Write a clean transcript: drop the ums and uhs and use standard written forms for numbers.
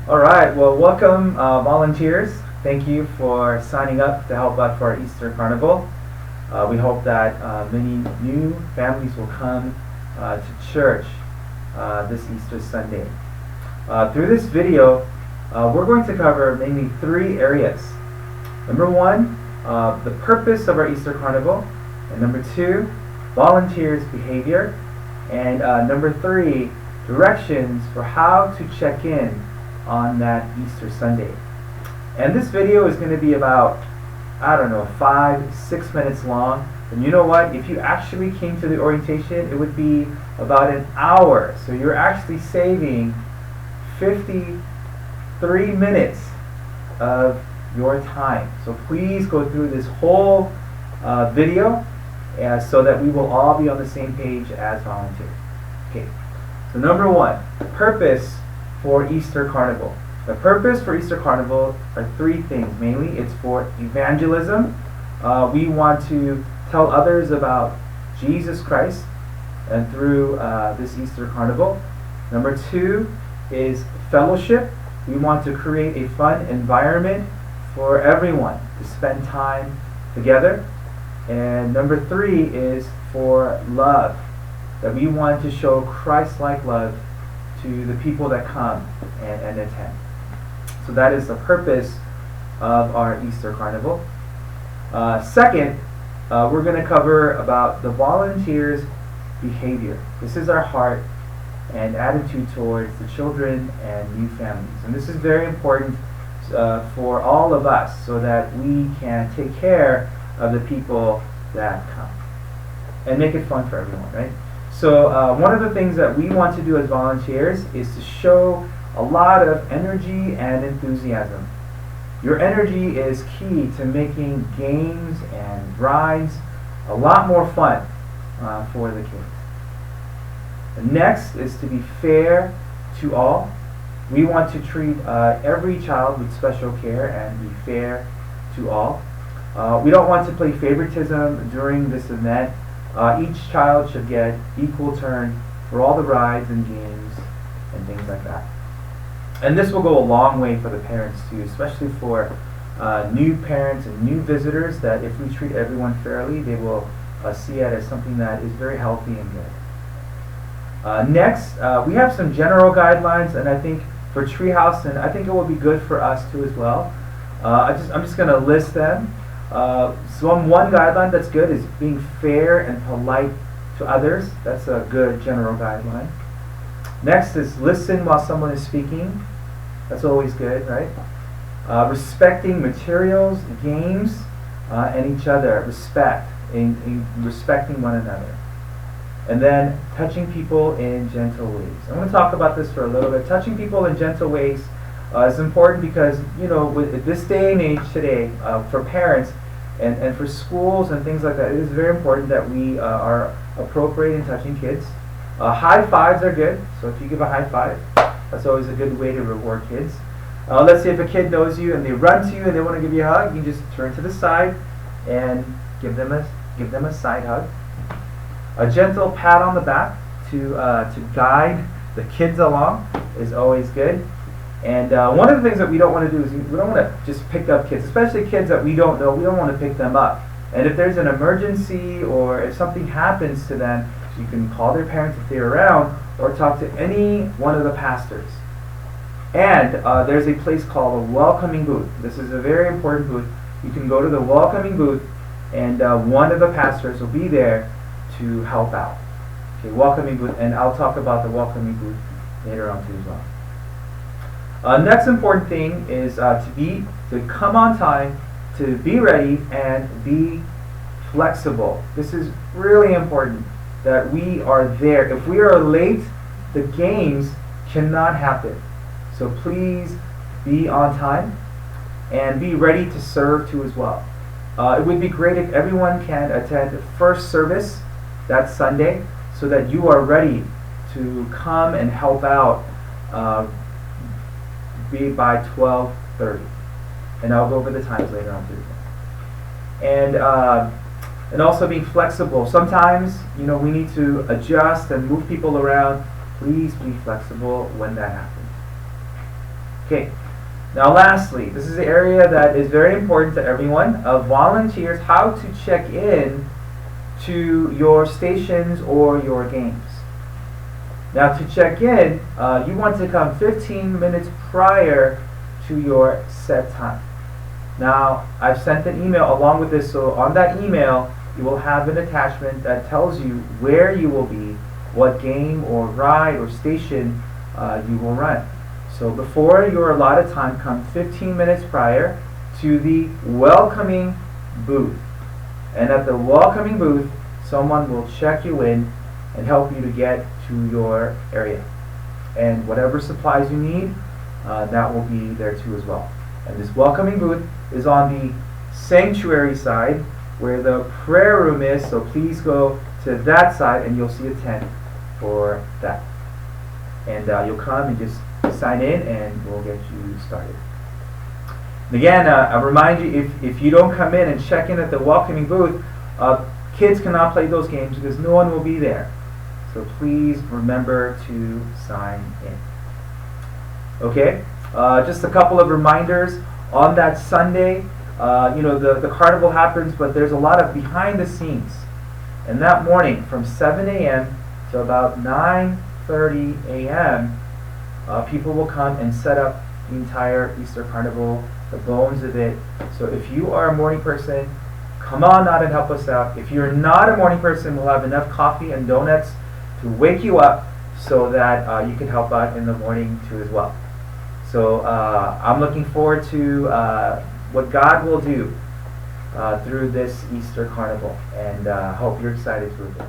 All right, well, welcome, volunteers. Thank you for signing up to help out for our Easter Carnival. We hope that many new families will come to church this Easter Sunday. Through this video, we're going to cover mainly three areas. Number one, the purpose of our Easter Carnival. And number two, volunteers' behavior. And number three, directions for how to check in on that Easter Sunday. And this video is going to be about, 5-6 minutes long. And you know what? If you actually came to the orientation, it would be about an hour. So you're actually saving 53 minutes of your time. So please go through this whole video so that we will all be on the same page as volunteers. Okay. So number one, purpose for Easter Carnival. The purpose for Easter Carnival are three things. Mainly, it's for evangelism. We want to tell others about Jesus Christ and through this Easter Carnival. Number two is fellowship. We want to create a fun environment for everyone to spend time together. And number three is for love. That we want to show Christ-like love to the people that come and attend. So that is the purpose of our Easter Carnival. Second, we're going to cover about the volunteers' behavior. This is our heart and attitude towards the children and new families. And this is very important for all of us so that we can take care of the people that come and make it fun for everyone, right? So one of the things that we want to do as volunteers is to show a lot of energy and enthusiasm. Your energy is key to making games and rides a lot more fun for the kids. The next is to be fair to all. We want to treat every child with special care and be fair to all. We don't want to play favoritism during this event. Each child should get equal turn for all the rides and games and things like that. And this will go a long way for the parents too, especially for new parents and new visitors, that if we treat everyone fairly, they will see it as something that is very healthy and good. Next, we have some general guidelines, and I think for Treehouse, and I think it will be good for us too as well. I'm just going to list them. One guideline that's good is being fair and polite to others. That's a good general guideline. Next is listen while someone is speaking. That's always good, right? Respecting materials, games, and each other. Respect, in respecting one another. And then touching people in gentle ways. I'm going to talk about this for a little bit. Touching people in gentle ways is important because, with this day and age today, for parents and for schools and things like that, it is very important that we are appropriate in touching kids. High fives are good, so if you give a high five, that's always a good way to reward kids. Let's say if a kid knows you and they run to you and they want to give you a hug, you just turn to the side and give them a side hug. A gentle pat on the back to guide the kids along is always good. And one of the things that we don't want to do is we don't want to just pick up kids, especially kids that we don't know. We don't want to pick them up. And if there's an emergency or if something happens to them, you can call their parents if they're around or talk to any one of the pastors. And there's a place called a welcoming booth. This is a very important booth. You can go to the welcoming booth and one of the pastors will be there to help out. Okay, welcoming booth, and I'll talk about the welcoming booth later on too as well. Next important thing is to come on time, to be ready, and be flexible. This is really important that we are there. If we are late, the games cannot happen. So please be on time and be ready to serve too as well. It would be great if everyone can attend the first service that Sunday so that you are ready to come and help out be by 12:30. And I'll go over the times later on too. And also being flexible. Sometimes, we need to adjust and move people around. Please be flexible when that happens. Okay. Now lastly, this is the area that is very important to everyone. Volunteers, how to check in to your stations or your games. Now to check in, you want to come 15 minutes prior to your set time. Now I've sent an email along with this, so on that email you will have an attachment that tells you where you will be, what game or ride or station you will run. So before your allotted time, come 15 minutes prior to the welcoming booth. And at the welcoming booth, someone will check you in and help you to get to your area. And whatever supplies you need, that will be there too as well. And this welcoming booth is on the sanctuary side where the prayer room is, so please go to that side and you'll see a tent for that. And you'll come and just sign in and we'll get you started. And again, I remind you, if you don't come in and check in at the welcoming booth, kids cannot play those games because no one will be there. So please remember to sign in. Okay, just a couple of reminders. On that Sunday, the carnival happens, but there's a lot of behind the scenes. And that morning from 7 a.m. to about 9:30 a.m., people will come and set up the entire Easter Carnival, the bones of it. So if you are a morning person, come on out and help us out. If you're not a morning person, we'll have enough coffee and donuts to wake you up so that you can help out in the morning too as well. So I'm looking forward to what God will do through this Easter Carnival, and hope you're excited to it.